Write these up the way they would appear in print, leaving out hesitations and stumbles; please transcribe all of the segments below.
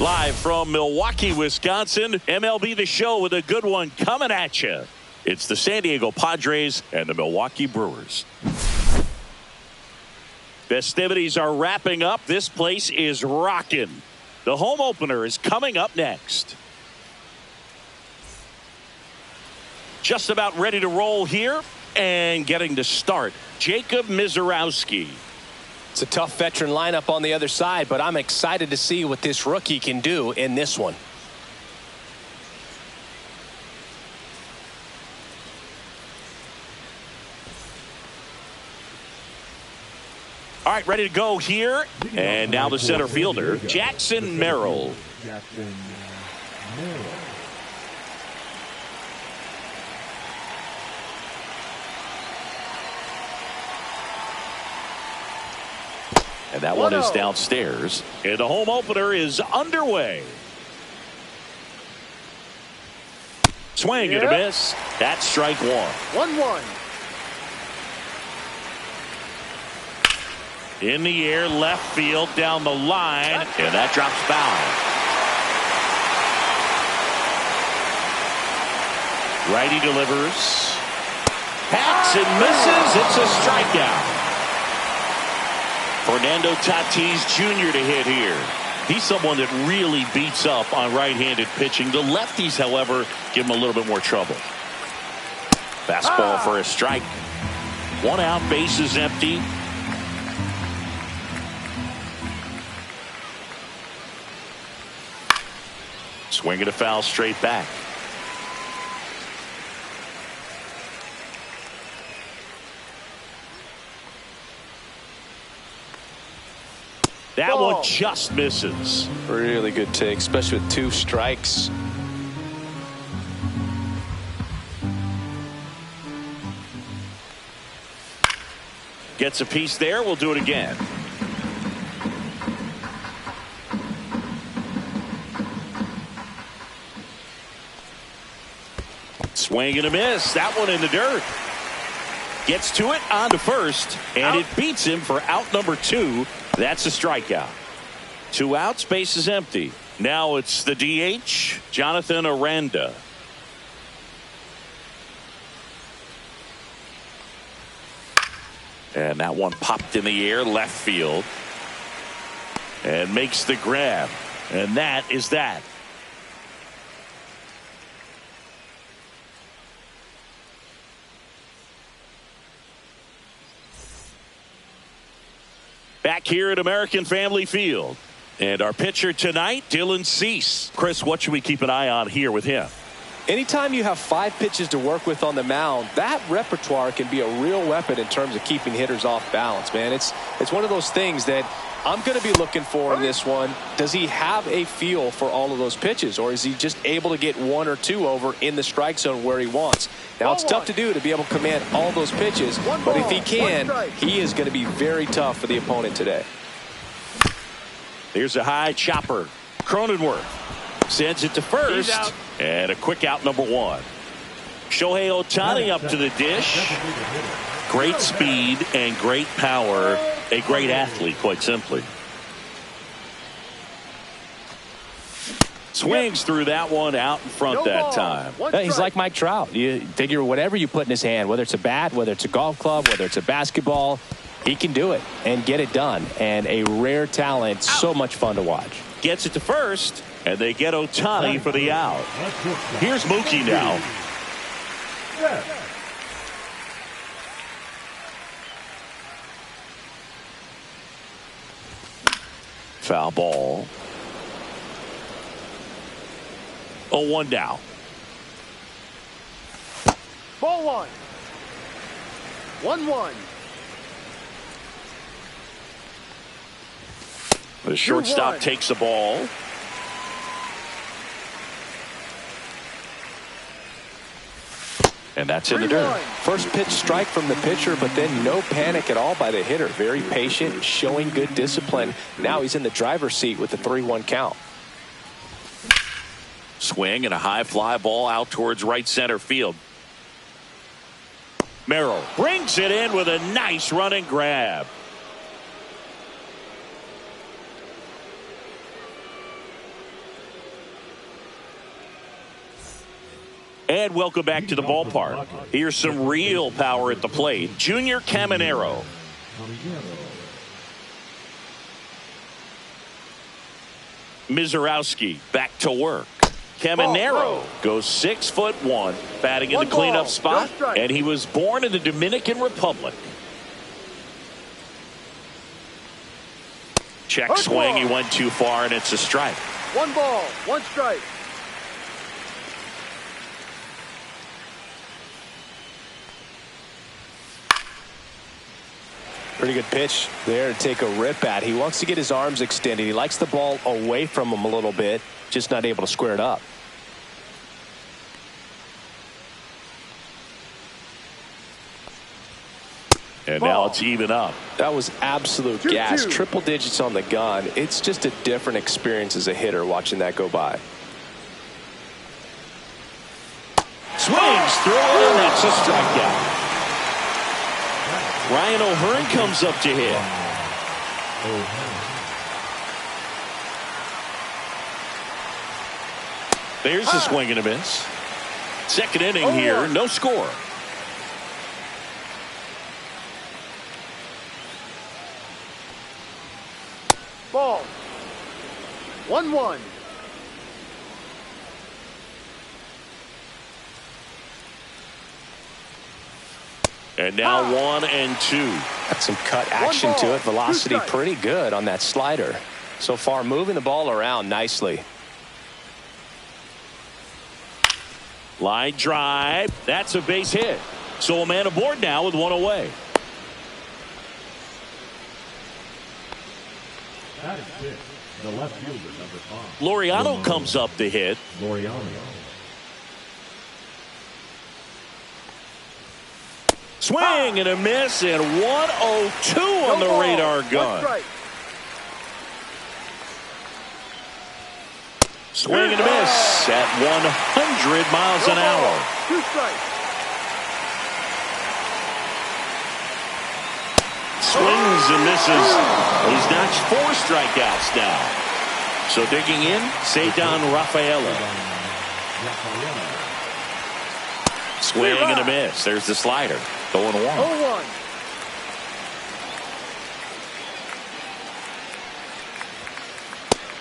Live from Milwaukee, Wisconsin, MLB The Show with a good one coming at you. It's the San Diego Padres and the Milwaukee Brewers. Festivities are wrapping up. This place is rocking. The home opener is coming up next. Just about ready to roll here and getting to start. Jacob Misiorowski. It's a tough veteran lineup on the other side, but I'm excited to see what this rookie can do in this one. All right, ready to go here. And now the center fielder, Jackson Merrill. And that one is downstairs. And the home opener is underway. Swing and a miss. That's strike one. 1-1. In the air, left field, down the line. And that drops foul. Righty delivers. Hacks and misses. It's a strikeout. Fernando Tatis Jr. to hit here. He's someone that really beats up on right-handed pitching. The lefties, however, give him a little bit more trouble. Fastball for a strike. One out, bases empty. Swing and a foul straight back. That one just misses. Really good take, especially with 2 strikes. Gets a piece there. We'll do it again. Swing and a miss. That one in the dirt. Gets to it on to first, and it beats him for out number 2. That's a strikeout. 2 outs, base is empty. Now it's the DH, Jonathan Aranda. And that one popped in the air, left field. And makes the grab. And that is that. Back here at American Family Field. And our pitcher tonight, Dylan Cease. Chris, what should we keep an eye on here with him? Anytime you have 5 pitches to work with on the mound, that repertoire can be a real weapon in terms of keeping hitters off balance, man. It's one of those things that I'm going to be looking for in this one. Does he have a feel for all of those pitches, or is he just able to get 1 or 2 over in the strike zone where he wants? Now, it's tough to do to be able to command all those pitches, but if he can, he is going to be very tough for the opponent today. Here's a high chopper. Cronenworth sends it to first, and a quick out number 1. Shohei Ohtani up to the dish. Great speed and great power. A great athlete, quite simply. Swings through that one out in front that time. He's like Mike Trout. You figure whatever you put in his hand, whether it's a bat, whether it's a golf club, whether it's a basketball, he can do it and get it done. And a rare talent, so much fun to watch. Gets it to first, and they get Ohtani for the out. Here's Mookie now. Foul ball. 0-1 now. Ball 1. 1-1. The shortstop takes the ball. And that's in the dirt. First pitch strike from the pitcher, but then no panic at all by the hitter. Very patient, showing good discipline. Now he's in the driver's seat with the 3-1 count. Swing and a high fly ball out towards right center field. Merrill brings it in with a nice running grab. And welcome back to the ballpark. Here's some real power at the plate. Junior Caminero. Mizorowski back to work. Caminero goes 6'1", batting in the cleanup spot, and he was born in the Dominican Republic. Check swing, he went too far, and it's a strike. 1 ball, 1 strike. Pretty good pitch there to take a rip at. He wants to get his arms extended. He likes the ball away from him a little bit, just not able to square it up. And now it's even up. That was absolute gas. Triple digits on the gun. It's just a different experience as a hitter watching that go by. Swings through it, and that's a strikeout. Ryan O'Hearn comes up to hit. There's a swing and a miss. Second inning here, no score. Ball. 1-1. And now 1-2. Got some cut action to it. Velocity pretty good on that slider. So far moving the ball around nicely. Line drive. That's a base hit. So a man aboard now with 1 away. That is it. The left fielder, number 5. Laureano comes up to hit. Laureano. Swing and a miss, and 102 on the radar gun. Swing and a miss at 100 miles an hour. 2 strikes. Swings and misses. He's notched 4 strikeouts now. So digging in, Cedon Rafaela. Swing and a miss. There's the slider. 0-1. 0-1.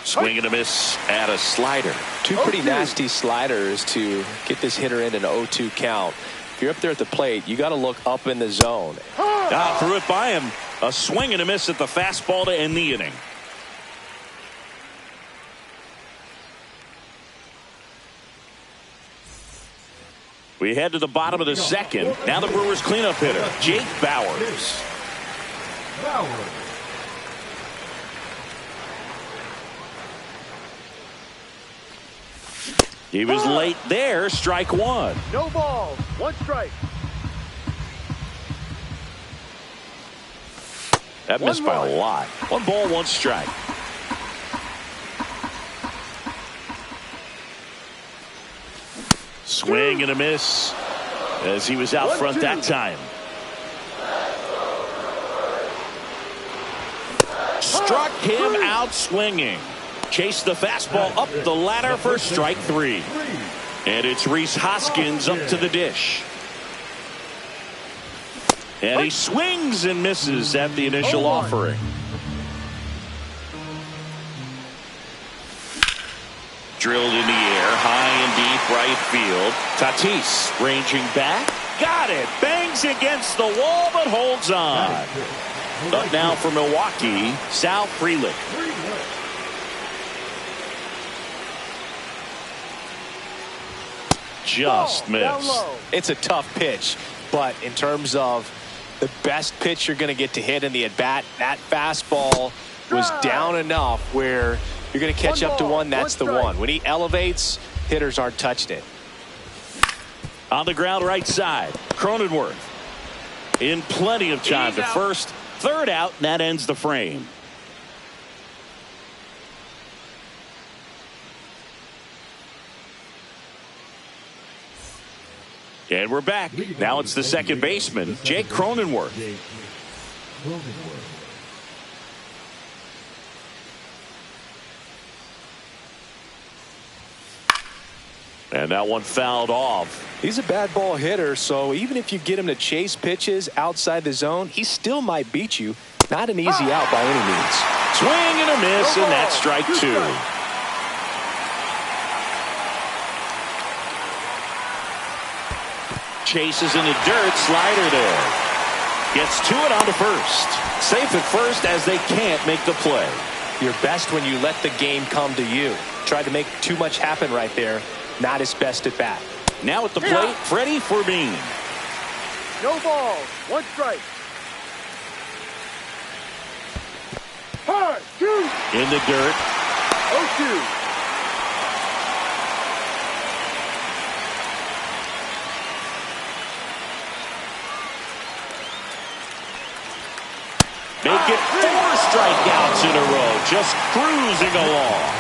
Swing and a miss at a slider. 2 pretty nasty sliders to get this hitter in an 0-2 count. If you're up there at the plate, you got to look up in the zone. Threw it by him. A swing and a miss at the fastball to end the inning. We head to the bottom of the second. Now the Brewers cleanup hitter, Jake Bauers. He was late there. Strike 1. No ball. 1 strike. That missed by a lot. 1 ball, 1 strike. Swing and a miss as he was out front that time. Struck him out swinging. Chased the fastball up the ladder for strike 3. And it's Rhys Hoskins up to the dish. And he swings and misses at the initial offering. Drilled in the air, high and deep right field. Tatis ranging back. Got it. Bangs against the wall, but holds on. Up now for Milwaukee, Sal Frelick. Just missed. It's a tough pitch, but in terms of the best pitch you're going to get to hit in the at-bat, that fastball was down enough where you're going to catch up to one. That's the one. When he elevates, hitters aren't touching it. On the ground right side, Cronenworth in plenty of time to first. Third out, and that ends the frame. And we're back. Now it's the second baseman, Jake Cronenworth. And that one fouled off. He's a bad ball hitter, so even if you get him to chase pitches outside the zone, he still might beat you. Not an easy out by any means. Swing and a miss, and that's strike two. Chases in the dirt, slider there. Gets to it onto first. Safe at first as they can't make the play. You're best when you let the game come to you. Tried to make too much happen right there. Not his best at bat. Now at the plate, Freddie Fermin. No balls. One strike. Hard. Shoot. In the dirt. 0-2. Make it 4 strikeouts in a row. Just cruising along.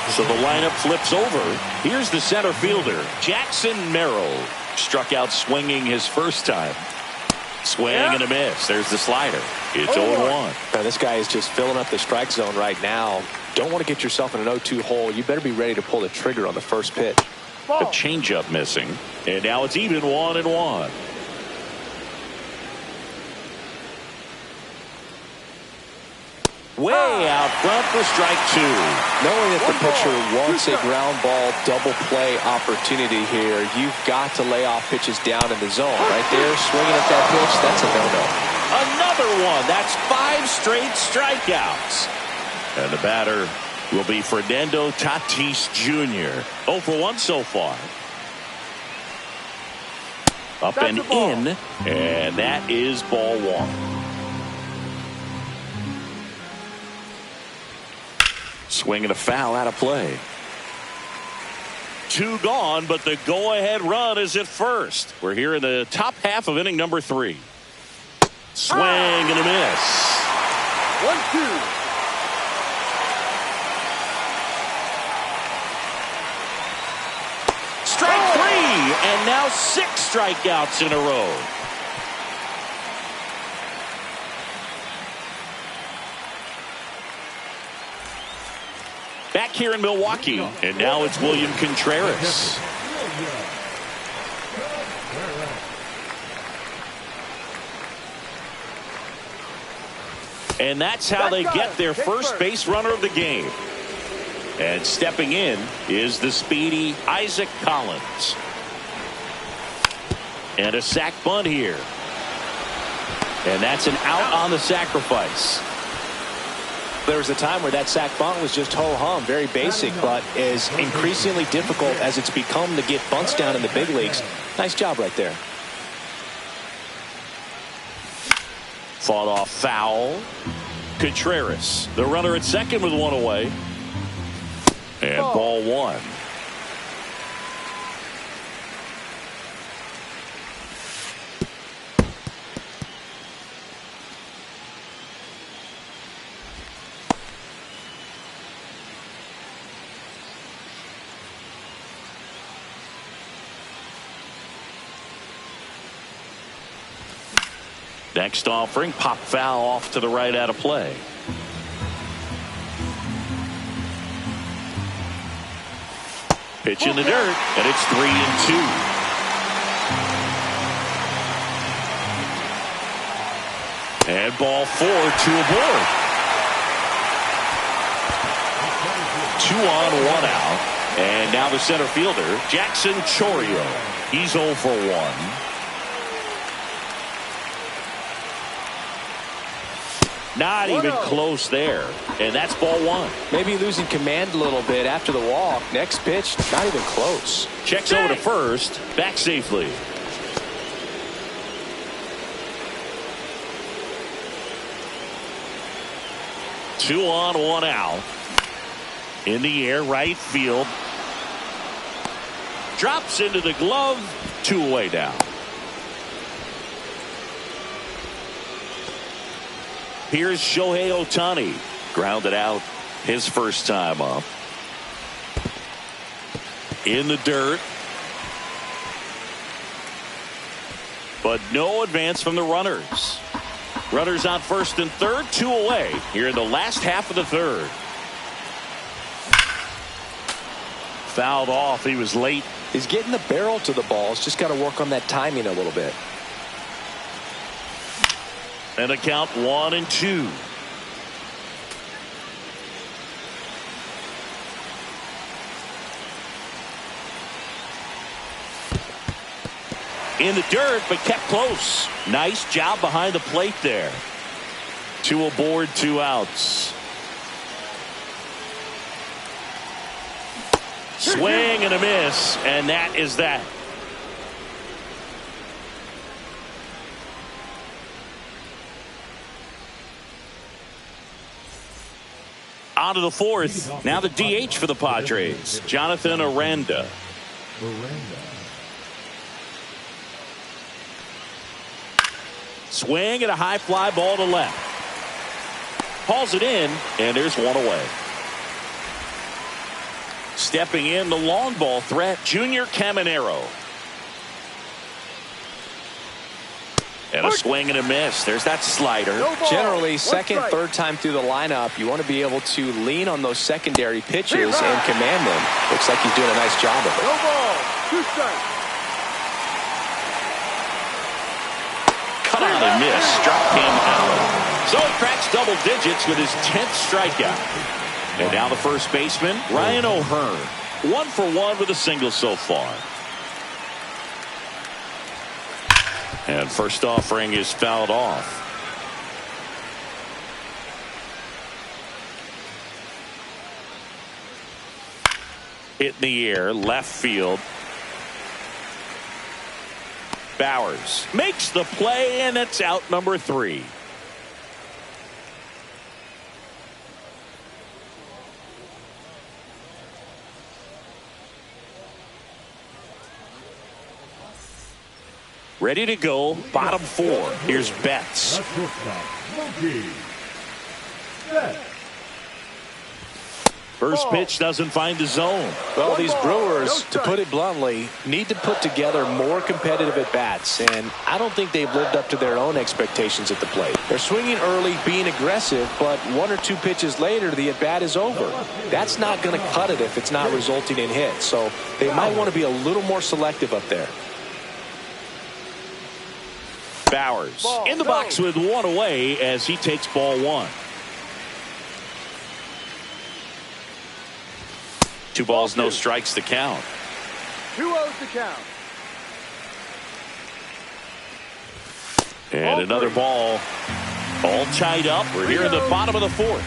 So the lineup flips over. Here's the center fielder, Jackson Merrill. Struck out swinging his first time. Swing and a miss. There's the slider. It's 0-1. Now, this guy is just filling up the strike zone right now. Don't want to get yourself in an 0-2 hole. You better be ready to pull the trigger on the first pitch. A changeup missing. And now it's even 1-1. Way out front for strike two. Knowing that the pitcher wants a ground ball double play opportunity here, you've got to lay off pitches down in the zone. Right there, swinging at that pitch, that's a no-no. Another one. That's 5 straight strikeouts. And the batter will be Fernando Tatis Jr. 0 for 1 so far. Up and in, and that is ball one. Swing and a foul out of play. 2 gone, but the go-ahead run is at first. We're here in the top half of inning number 3. Swing and a miss. 1-2. Strike 3, and now 6 strikeouts in a row. Back here in Milwaukee, and now it's William Contreras. And that's how they get their first base runner of the game. And stepping in is the speedy Isaac Collins. And a sac bunt here. And that's an out on the sacrifice. There was a time where that sac bunt was just ho-hum, very basic, but is increasingly difficult as it's become to get bunts down in the big leagues. Nice job right there. Fought off foul. Contreras, the runner at second with 1 away. And ball 1. Next offering, pop foul off to the right out of play. Pitch in the dirt, and it's 3-2. And ball 4, 2 aboard. 2 on, 1 out. And now the center fielder, Jackson Chourio. He's 0 for 1. Not even close there. And that's ball 1. Maybe losing command a little bit after the walk. Next pitch, not even close. Checks over to first. Back safely. Two on, 1 out. In the air, right field. Drops into the glove. 2 away now. Here's Shohei Ohtani. Grounded out his first time up. In the dirt. But no advance from the runners. Runners on first and third, 2 away here in the last half of the third. fouled off. He was late. He's getting the barrel to the ball. He's just got to work on that timing a little bit. And a count 1-2. In the dirt, but kept close. Nice job behind the plate there. 2 aboard, 2 outs. Swing and a miss, and that is that. On to the 4th. Now the DH for the Padres, Jonathan Aranda. Swing and a high fly ball to left. Hauls it in, and there's one away. Stepping in, the long ball threat, Junior Caminero. And a swing and a miss. There's that slider. Generally, second, third time through the lineup, you want to be able to lean on those secondary pitches and command them. Looks like he's doing a nice job of it. No ball. 2 strikes. Cut on and miss. Struck him out. So he cracks double digits with his 10th strikeout. And now the first baseman, Ryan O'Hearn. 1 for 1 with a single so far. And first offering is fouled off. Hit in the air, left field. Bowers makes the play, and it's out number 3. Ready to go, bottom 4. Here's Betts. First pitch doesn't find the zone. Well, these Brewers, to put it bluntly, need to put together more competitive at-bats, and I don't think they've lived up to their own expectations at the plate. They're swinging early, being aggressive, but 1 or 2 pitches later, the at-bat is over. That's not going to cut it if it's not resulting in hits, so they might want to be a little more selective up there. Bowers in the box with 1 away as he takes ball 1. 2 balls, no strikes to count. 2-0 to count. And another ball all tied up. We're here in the bottom of the 4th.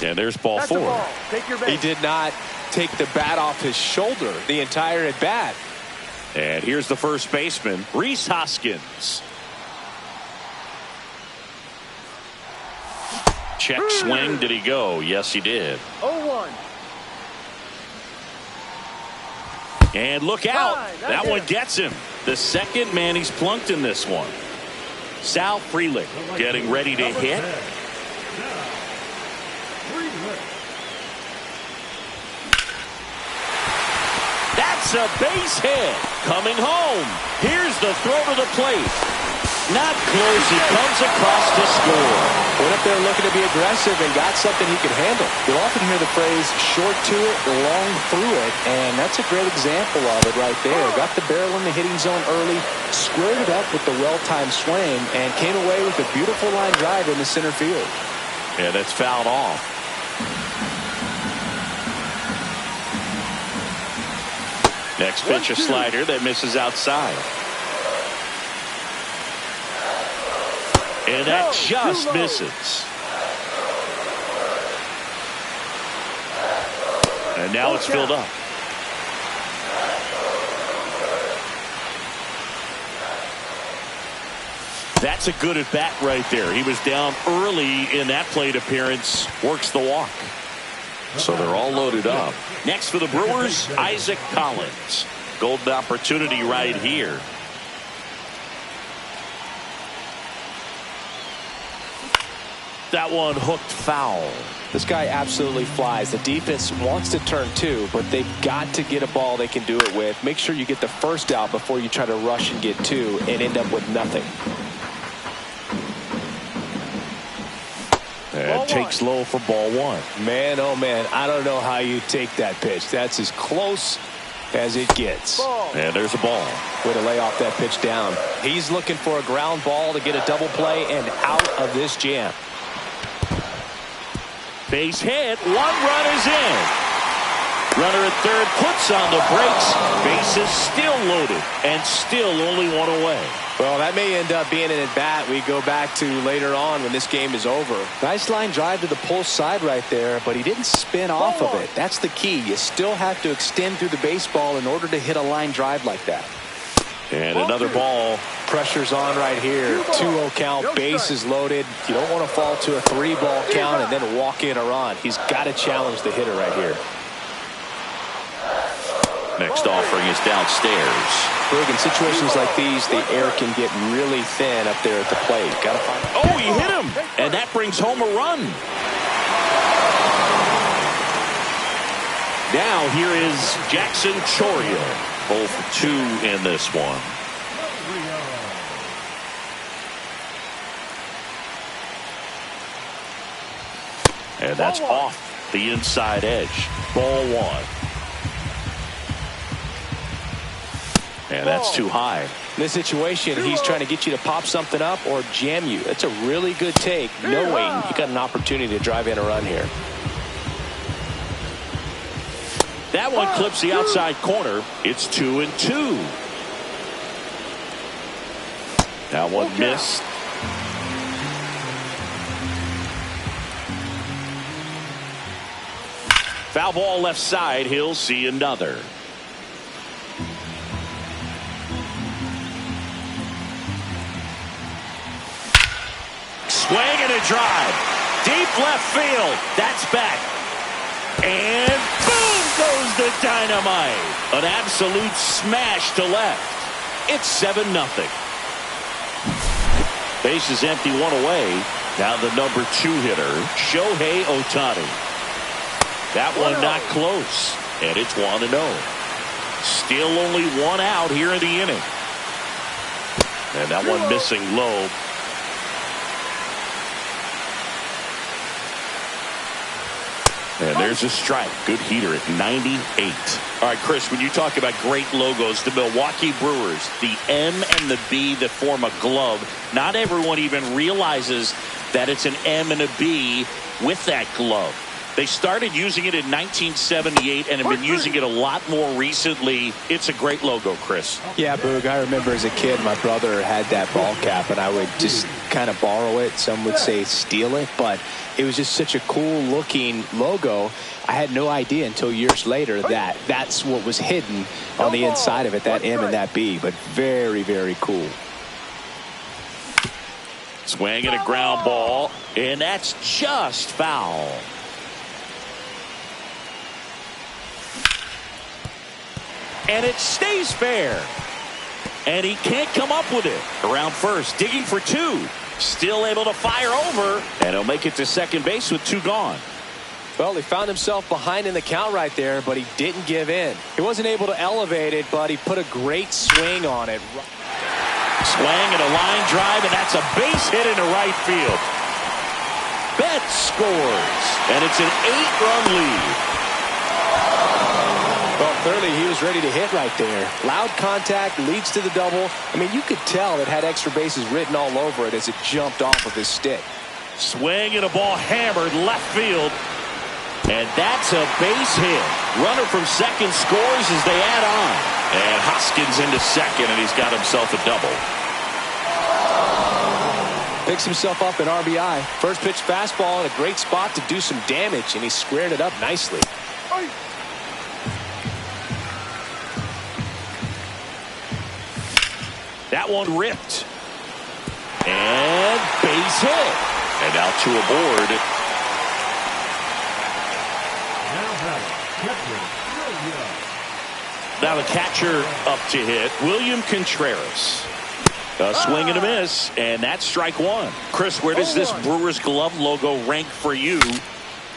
And there's ball 4. He did not take the bat off his shoulder the entire at bat. And here's the first baseman, Rhys Hoskins. Check swing. Did he go? Yes, he did. 0-1. And look out. That one gets him. The second man he's plunked in this one. Sal Frelick getting ready to hit. That's a base hit. Coming home. Here's the throw to the plate. Not close. He comes across to score. Went up there looking to be aggressive and got something he could handle. You'll often hear the phrase short to it, long through it, and that's a great example of it right there. Got the barrel in the hitting zone early, squared it up with the well-timed swing, and came away with a beautiful line drive in the center field. Yeah, that's fouled off. Next pitch, a slider that misses outside. And that just misses. And now it's filled up. That's a good at bat right there. He was down early in that plate appearance. Works the walk. So they're all loaded up. Next for the Brewers, Isaac Collins. Golden opportunity right here. That one hooked foul. This guy absolutely flies. The defense wants to turn 2, but they've got to get a ball they can do it with. Make sure you get the first out before you try to rush and get 2 and end up with nothing. And takes low for ball one. Man, oh man, I don't know how you take that pitch. That's as close as it gets. And there's a ball. Way to lay off that pitch down. He's looking for a ground ball to get a double play and out of this jam. Base hit. 1 run is in. Runner at third puts on the brakes. Bases still loaded and still only 1 away. Well, that may end up being an at-bat we go back to later on when this game is over. Nice line drive to the pull side right there, but he didn't spin off of it. That's the key. You still have to extend through the baseball in order to hit a line drive like that. And another ball. Pressure's on right here. 2-0 count, bases loaded. You don't want to fall to a 3-ball count and then walk in a run. He's got to challenge the hitter right here. Next offering is downstairs. Big, in situations like these, the air can get really thin up there at the plate. Got to find. Oh, he hit him, and that brings home a run. Now here is Jackson Chourio, 0 for 2 in this one. And that's off the inside edge. Ball 1. And that's too high. In this situation, he's trying to get you to pop something up or jam you. That's a really good take, knowing you got an opportunity to drive in a run here. That one clips the outside corner. It's 2-2. That one missed. Foul ball left side. He'll see another. Swing and a drive. Deep left field. That's back. And boom goes the dynamite. An absolute smash to left. It's 7-0. Base is empty, 1 away. Now the number 2 hitter, Shohei Ohtani. That one not close. And it's 1-0. Still only 1 out here in the inning. And that one missing low. And there's a strike. Good heater at 98. All right, Chris, when you talk about great logos, the Milwaukee Brewers, the M and the B that form a glove, not everyone even realizes that it's an M and a B with that glove. They started using it in 1978 and have been using it a lot more recently. It's a great logo, Chris. Yeah, Boog, I remember as a kid, my brother had that ball cap, and I would just kind of borrow it. Some would say steal it, but it was just such a cool looking logo. I had no idea until years later that that's what was hidden on the inside of it, that M and that B, but very, very cool. Swing and a ground ball, and that's just foul. And it stays fair. And he can't come up with it. Around first, digging for 2. Still able to fire over. And he'll make it to second base with 2 gone. Well, he found himself behind in the count right there, but he didn't give in. He wasn't able to elevate it, but he put a great swing on it. Swing and a line drive, and that's a base hit into right field. Betts scores. And it's an 8-run lead. Well, clearly he was ready to hit right there. Loud contact leads to the double. I mean, you could tell it had extra bases written all over it as it jumped off of his stick. Swing and a ball hammered left field. And that's a base hit. Runner from second scores as they add on. And Hoskins into second, and he's got himself a double. Picks himself up an RBI. First pitch fastball in a great spot to do some damage, and he squared it up nicely. That one ripped. And base hit. And now 2 aboard. Now the catcher up to hit, William Contreras. A swing and a miss, and that's strike 1. Chris, where does this Brewers glove logo rank for you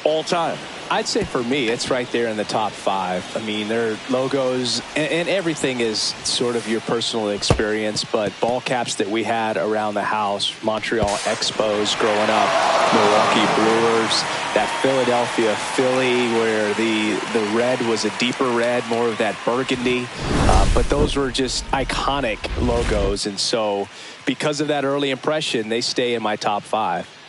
all time? I'd say for me, it's right there in the top 5. I mean, their logos and everything is sort of your personal experience, but ball caps that we had around the house, Montreal Expos growing up, Milwaukee Brewers, that Philadelphia Philly where the red was a deeper red, more of that burgundy. But those were just iconic logos. And so because of that early impression, they stay in my top 5.